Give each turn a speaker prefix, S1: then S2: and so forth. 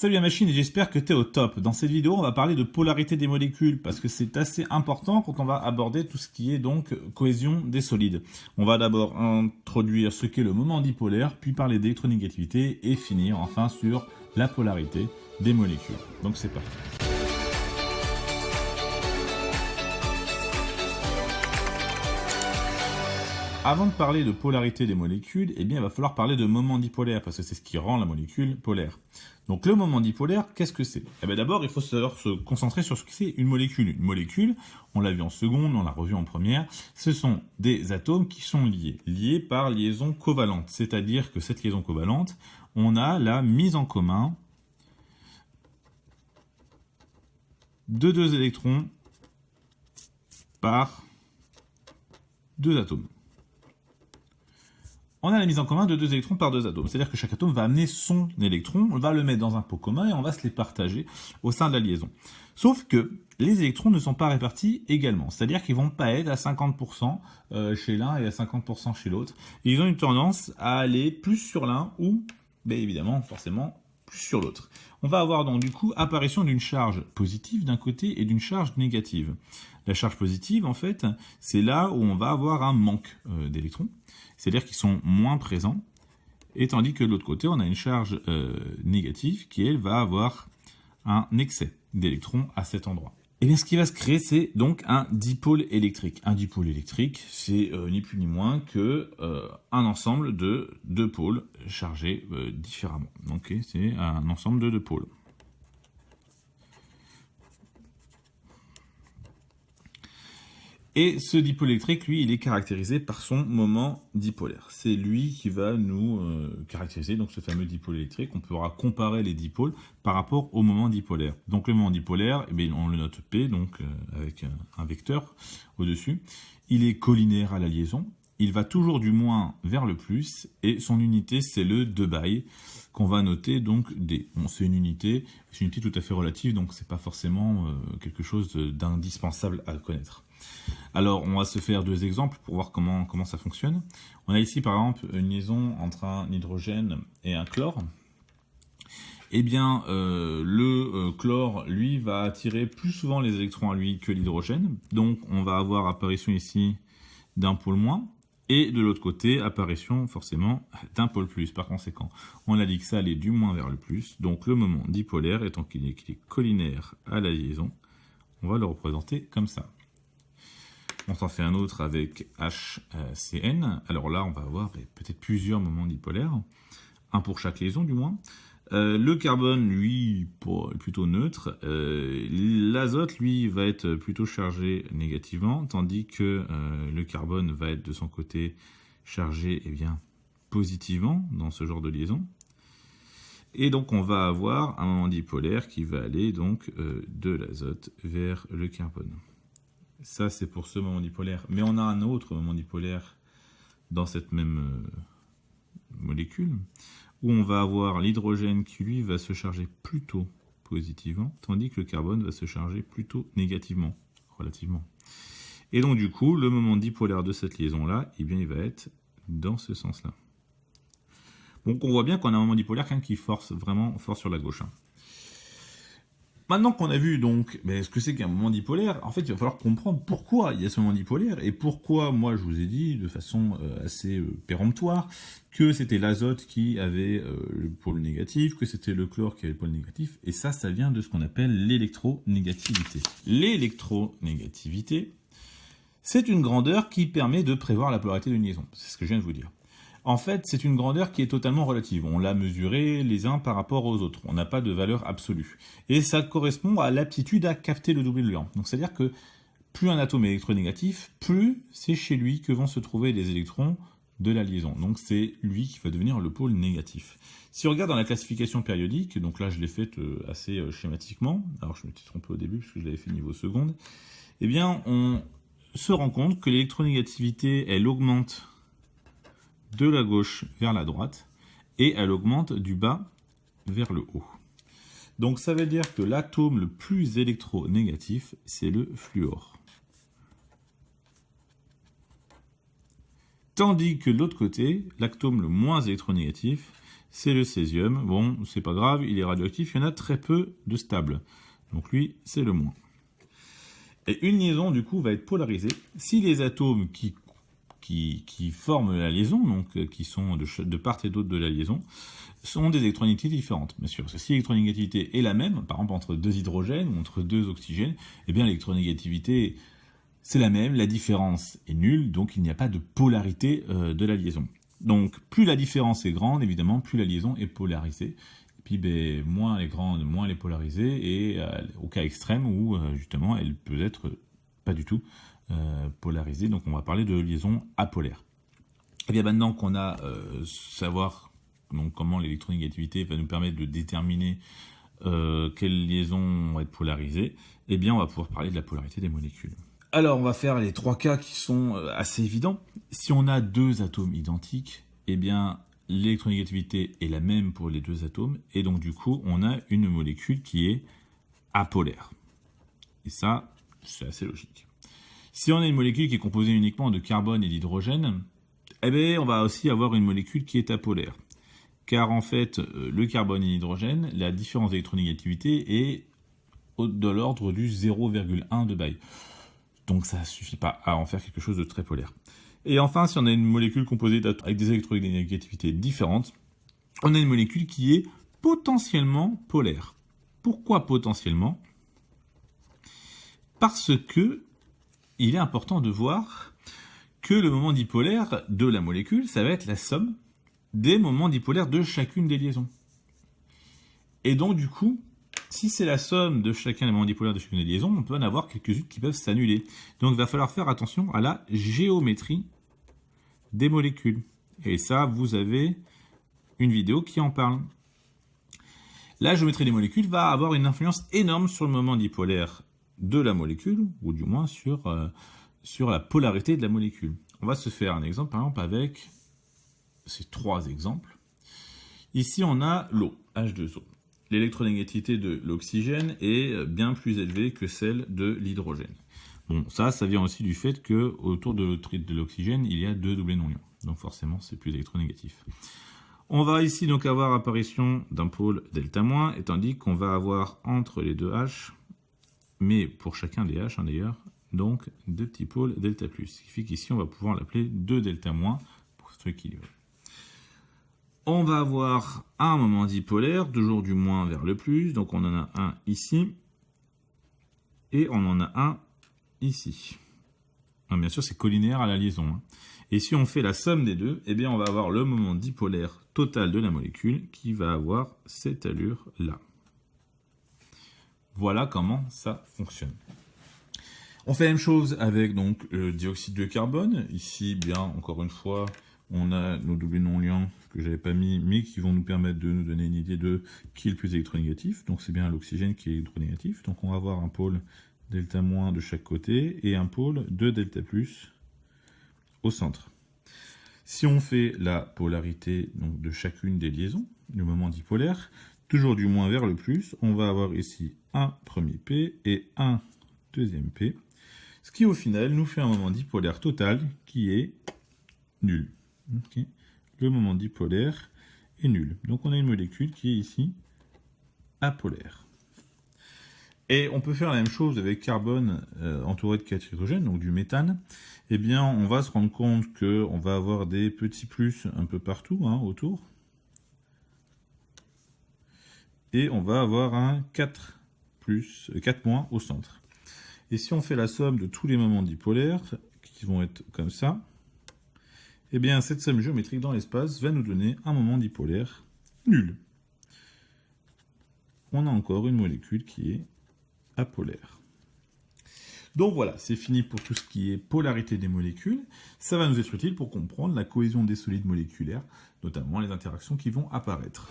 S1: Salut la machine et j'espère que tu es au top. Dans cette vidéo, on va parler de polarité des molécules parce que c'est assez important quand on va aborder tout ce qui est donc cohésion des solides. On va d'abord introduire ce qu'est le moment dipolaire, puis parler d'électronégativité et finir enfin sur la polarité des molécules. Donc c'est parti. Avant de parler de polarité des molécules, eh bien, il va falloir parler de moment dipolaire, parce que c'est ce qui rend la molécule polaire. Donc le moment dipolaire, qu'est-ce que c'est ? Eh bien, d'abord, il faut savoir se concentrer sur ce que c'est une molécule. Une molécule, on l'a vu en seconde, on l'a revu en première, ce sont des atomes qui sont liés par liaison covalente. C'est-à-dire que cette liaison covalente, on a la mise en commun de deux électrons par deux atomes. On a la mise en commun de deux électrons par deux atomes. C'est-à-dire que chaque atome va amener son électron, on va le mettre dans un pot commun et on va se les partager au sein de la liaison. Sauf que les électrons ne sont pas répartis également. C'est-à-dire qu'ils ne vont pas être à 50% chez l'un et à 50% chez l'autre. Ils ont une tendance à aller plus sur l'un ou, bien évidemment, forcément, plus sur l'autre. On va avoir donc du coup apparition d'une charge positive d'un côté et d'une charge négative. La charge positive, en fait, c'est là où on va avoir un manque d'électrons. C'est-à-dire qu'ils sont moins présents, et tandis que de l'autre côté, on a une charge négative qui, elle, va avoir un excès d'électrons à cet endroit. Et bien, ce qui va se créer, c'est donc un dipôle électrique. Un dipôle électrique, c'est ni plus ni moins que un ensemble de deux pôles chargés différemment. Donc, c'est un ensemble de deux pôles. Et ce dipôle électrique, lui, il est caractérisé par son moment dipolaire. C'est lui qui va nous caractériser donc ce fameux dipôle électrique. On pourra comparer les dipôles par rapport au moment dipolaire. Donc le moment dipolaire, eh bien, on le note P, donc avec un vecteur au-dessus. Il est collinaire à la liaison. Il va toujours du moins vers le plus, et son unité, c'est le 2 qu'on va noter donc D. Bon, c'est une unité tout à fait relative, donc c'est pas forcément quelque chose d'indispensable à connaître. Alors, on va se faire deux exemples pour voir comment ça fonctionne. On a ici, par exemple, une liaison entre un hydrogène et un chlore. Eh bien, le chlore, lui, va attirer plus souvent les électrons à lui que l'hydrogène. Donc, on va avoir apparition ici d'un pôle moins. Et de l'autre côté, apparition forcément d'un pôle plus. Par conséquent, on a dit que ça allait du moins vers le plus. Donc, le moment dipolaire, étant qu'il est collinaire à la liaison, on va le représenter comme ça. On s'en fait un autre avec HCN. Alors là, on va avoir peut-être plusieurs moments dipolaires. Un pour chaque liaison, du moins. Le carbone, lui, est plutôt neutre. L'azote, lui, va être plutôt chargé négativement, tandis que le carbone va être de son côté chargé positivement dans ce genre de liaison. Et donc, on va avoir un moment dipolaire qui va aller donc de l'azote vers le carbone. Ça, c'est pour ce moment dipolaire. Mais on a un autre moment dipolaire dans cette même molécule, où on va avoir l'hydrogène qui, lui, va se charger plutôt positivement, tandis que le carbone va se charger plutôt négativement, relativement. Et donc, du coup, le moment dipolaire de cette liaison-là, eh bien, il va être dans ce sens-là. Donc, on voit bien qu'on a un moment dipolaire qui force vraiment fort sur la gauche. Maintenant qu'on a vu donc ce que c'est qu'un moment dipolaire, en fait, il va falloir comprendre pourquoi il y a ce moment dipolaire et pourquoi, moi, je vous ai dit de façon assez péremptoire que c'était l'azote qui avait le pôle négatif, que c'était le chlore qui avait le pôle négatif, et ça vient de ce qu'on appelle l'électronégativité. L'électronégativité, c'est une grandeur qui permet de prévoir la polarité d'une liaison. C'est ce que je viens de vous dire. En fait, c'est une grandeur qui est totalement relative. On l'a mesurée les uns par rapport aux autres. On n'a pas de valeur absolue. Et ça correspond à l'aptitude à capter le double élément. Donc, c'est-à-dire que plus un atome est électronégatif, plus c'est chez lui que vont se trouver les électrons de la liaison. Donc, c'est lui qui va devenir le pôle négatif. Si on regarde dans la classification périodique, donc là, je l'ai faite assez schématiquement. Alors, je me suis trompé au début parce que je l'avais fait niveau seconde. Eh bien, on se rend compte que l'électronégativité, elle augmente de la gauche vers la droite, et elle augmente du bas vers le haut. Donc ça veut dire que l'atome le plus électronégatif, c'est le fluor. Tandis que de l'autre côté, l'atome le moins électronégatif, c'est le césium. Bon, c'est pas grave, il est radioactif, il y en a très peu de stables. Donc lui, c'est le moins. Et une liaison, du coup, va être polarisée si les atomes qui forment la liaison, donc qui sont de part et d'autre de la liaison, sont des électronégativités différentes. Bien sûr, si l'électronégativité est la même, par exemple entre deux hydrogènes ou entre deux oxygènes, eh bien l'électronégativité, c'est la même, la différence est nulle, donc il n'y a pas de polarité de la liaison. Donc plus la différence est grande, évidemment, plus la liaison est polarisée. Et puis ben, moins elle est grande, moins elle est polarisée, et au cas extrême où justement elle peut être pas du tout polarisée, donc on va parler de liaison apolaire. Et bien maintenant qu'on a savoir donc, comment l'électronégativité va nous permettre de déterminer quelles liaisons vont être polarisées, eh bien on va pouvoir parler de la polarité des molécules. Alors on va faire les trois cas qui sont assez évidents. Si on a deux atomes identiques, eh bien l'électronégativité est la même pour les deux atomes, et donc du coup on a une molécule qui est apolaire. Et ça, c'est assez logique. Si on a une molécule qui est composée uniquement de carbone et d'hydrogène, eh bien, on va aussi avoir une molécule qui est apolaire. Car en fait, le carbone et l'hydrogène, la différence d'électronégativité est de l'ordre du 0,1 de Baye. Donc ça ne suffit pas à en faire quelque chose de très polaire. Et enfin, si on a une molécule composée avec des électronégativités différentes, on a une molécule qui est potentiellement polaire. Pourquoi potentiellement ? Parce que il est important de voir que le moment dipolaire de la molécule, ça va être la somme des moments dipolaires de chacune des liaisons. Et donc, du coup, si c'est la somme de chacun des moments dipolaires de chacune des liaisons, on peut en avoir quelques-unes qui peuvent s'annuler. Donc, il va falloir faire attention à la géométrie des molécules. Et ça, vous avez une vidéo qui en parle. La géométrie des molécules va avoir une influence énorme sur le moment dipolaire de la molécule, ou du moins sur la polarité de la molécule. On va se faire un exemple, par exemple, avec ces trois exemples. Ici, on a l'eau, H2O. L'électronégativité de l'oxygène est bien plus élevée que celle de l'hydrogène. Bon, ça vient aussi du fait qu'autour de l'oxygène, il y a deux doublés non-ions. Donc forcément, c'est plus électronégatif. On va ici donc avoir apparition d'un pôle delta-, et tandis qu'on va avoir entre les deux H, mais pour chacun des H d'ailleurs, donc deux petits pôles delta+. Ce qui fait qu'ici, on va pouvoir l'appeler 2 delta- pour ce qui veut. On va avoir un moment dipolaire, toujours du moins vers le plus, donc on en a un ici, et on en a un ici. Non, bien sûr, c'est collinéaire à la liaison. Et si on fait la somme des deux, eh bien, on va avoir le moment dipolaire total de la molécule qui va avoir cette allure-là. Voilà comment ça fonctionne. On fait la même chose avec donc, le dioxyde de carbone. Ici, bien, encore une fois, on a nos doublés non-liants que je n'avais pas mis, mais qui vont nous permettre de nous donner une idée de qui est le plus électronégatif. Donc c'est bien l'oxygène qui est électronégatif. Donc on va avoir un pôle delta- de chaque côté et un pôle de delta+ au centre. Si on fait la polarité donc, de chacune des liaisons, le moment dipolaire, toujours du moins vers le plus, on va avoir ici un premier P et un deuxième P, ce qui au final nous fait un moment dipolaire total qui est nul. Okay. Le moment dipolaire est nul. Donc on a une molécule qui est ici apolaire. Et on peut faire la même chose avec carbone entouré de 4 hydrogènes, donc du méthane. Eh bien, on va se rendre compte qu'on va avoir des petits plus un peu partout autour. Et on va avoir un 4 moins au centre. Et si on fait la somme de tous les moments dipolaires, qui vont être comme ça, eh bien, cette somme géométrique dans l'espace va nous donner un moment dipolaire nul. On a encore une molécule qui est apolaire. Donc voilà, c'est fini pour tout ce qui est polarité des molécules. Ça va nous être utile pour comprendre la cohésion des solides moléculaires, notamment les interactions qui vont apparaître.